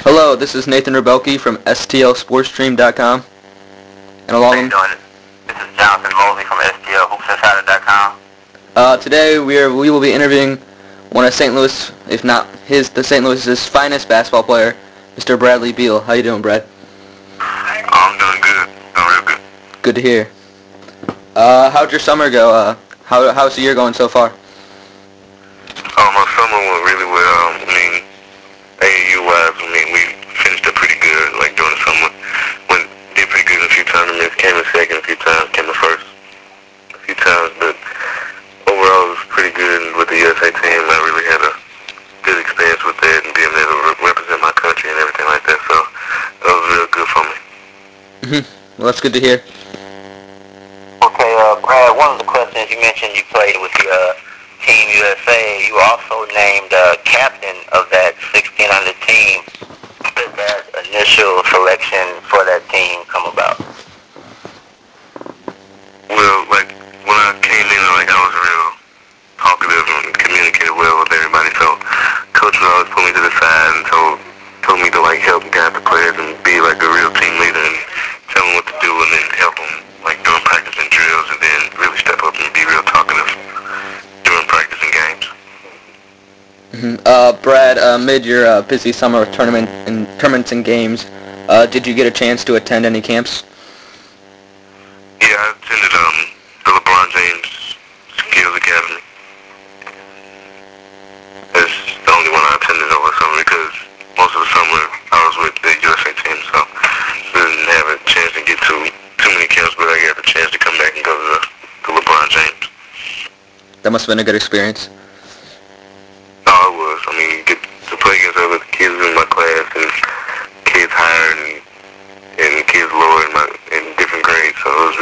Hello, this is Nathan Rebelke from STLSportsstream.com. And along How you doing? This is Jonathan Mosley from STLHoopsInsider.com. Today we will be interviewing one of St. Louis, if not the St. Louis's finest basketball player, Mr. Bradley Beal. How you doing, Brad? I'm doing good. Doing real good. Good to hear. How'd your summer go? How's the year going so far? My summer went really well. AAU-wise, we finished up pretty good, during the summer. Did pretty good in a few tournaments, came in second a few times, came in first a few times, but overall it was pretty good with the USA team. I really had a good experience with that and being able to represent my country and everything like that, so that was real good for me. Well, that's good to hear. Okay, Brad, one of the questions you mentioned you played with the Team USA. You were also named captain of that 1600 team. How did that initial selection for that team come about? Well, when I came in, I was real talkative and communicated well with everybody. So Coach would always pull me to the side and told me to help guide the players and be a real team leader and tell them what to do and then help them during practice and drills and then really step up and be real talkative during practice and games. Brad, amid your busy summer with tournaments and games, did you get a chance to attend any camps? Yeah, I attended the LeBron James Skills Academy. That's the only one I attended over the summer because most of the summer I was with the USA team, so I didn't have a chance to get to too many camps, but I got the chance to come back and go to LeBron James. That must have been a good experience. No, it was. You get to play against other kids in my class and kids higher and kids lower in different grades, so it was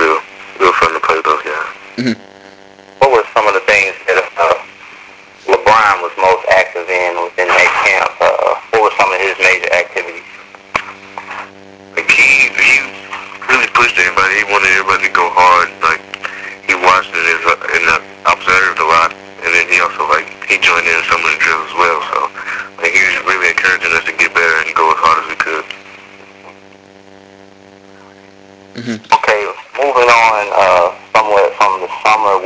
real fun to play with those guys. What were some of the things that LeBron was most active in within that camp? What were some of his major activities? He really pushed everybody. He wanted everybody to go hard. He watched and observed a lot, and then he also he joined in some of the drills as well. So he was really encouraging us to get better and go as hard as we could. Okay, moving on somewhat from the summer.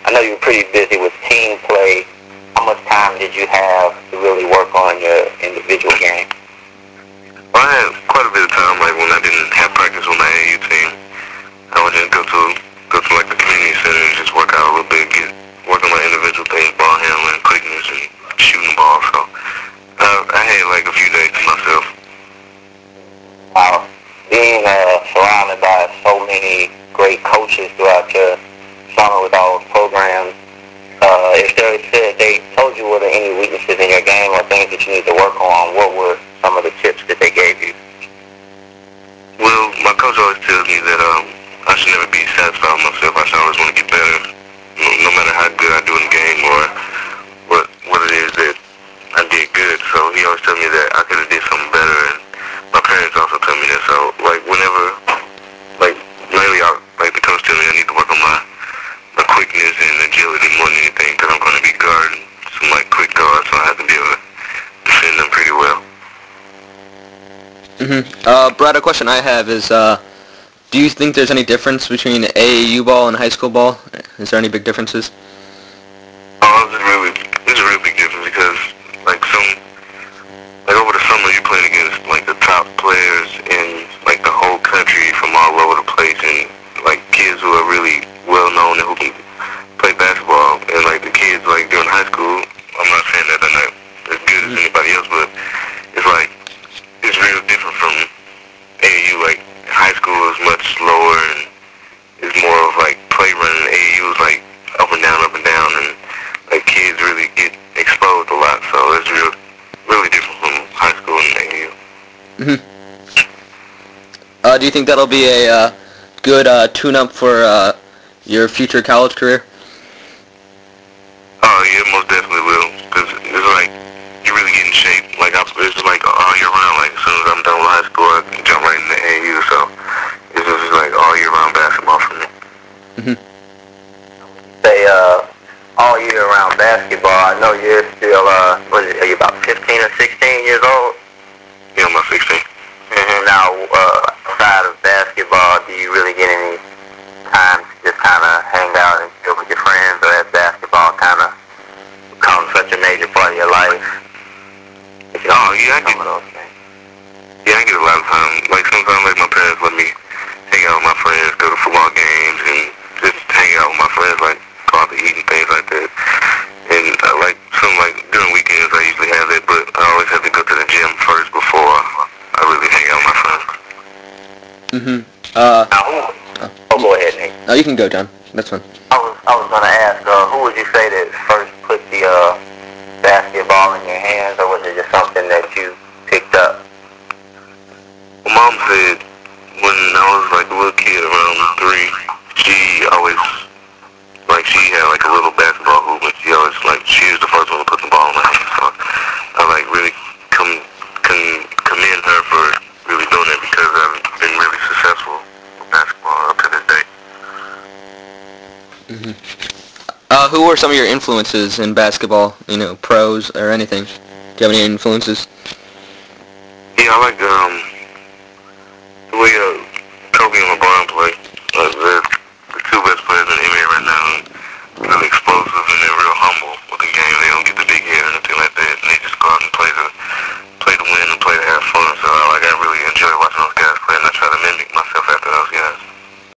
I know you were pretty busy with team play. How much time did you have to really work on your individual game? Well, I had quite a bit of time. When I didn't have practice with my AAU team, I would just go to the community center and just work out a little bit, work on my individual things, ball handling, quickness, and shooting the ball. So I had a few days to myself. Wow. Being surrounded by so many great coaches throughout your summer with all those programs, if they told you were there any weaknesses in your game or things that you need to work on, what were some of the tips that they gave you? Well, my coach always tells me that I should never be satisfied with myself. I should always want to get better, no matter how good I do in the game or what it is that I did good. So he always tells me that I could have did something better, and my parents also tell me that. So whenever, lately, the coach tells me I need to work on my quickness and agility more than anything because I'm going to be guarding some quick guards, so I have to be able to defend them pretty well. Brad, a question I have is, do you think there's any difference between AAU ball and high school ball? Is there any big differences? Oh, there's a real big difference because, over the summer you're playing against, the top players in, the whole country from all over the place and, kids who are really well-known and who can play basketball. And, the kids, during high school, I'm not saying that they're not as good as anybody else, but it's real different from AAU. High school is much slower and it's more of play running. AAU is up and down, and kids really get exposed a lot. So it's really different from high school and AAU. Do you think that'll be a good tune-up for your future college career? Oh yeah, most definitely will. Because it's you really get in shape. It's all year round. As soon as I'm done with high school, I can jump right into AAU. So it's just all year round basketball for me. Say all year round basketball. I know you're still, are you about 15 or 16 years old? Yeah, Yeah, some of those things. Yeah, I get a lot of time. Like sometimes, like my parents let me hang out with my friends, go to football games, and just hang out with my friends, like go out to eat and things like that. And like during weekends, I usually have it, but I always have to go to the gym first before I really hang out with my friends. Now, go ahead, Nate. No, you can go, John. That's fine. I was gonna ask, who would you say that first put the basketball in your hands, or was it just something that you picked up? My mom said when I was like a little kid, around 3, she always she had like a little basketball hoop, and she was the first one to put the ball in my hands. So I really commend her for really doing it, because I've been really successful with basketball up to this day. Who were some of your influences in basketball? You know, pros or anything? Do you have any influences? Yeah, I like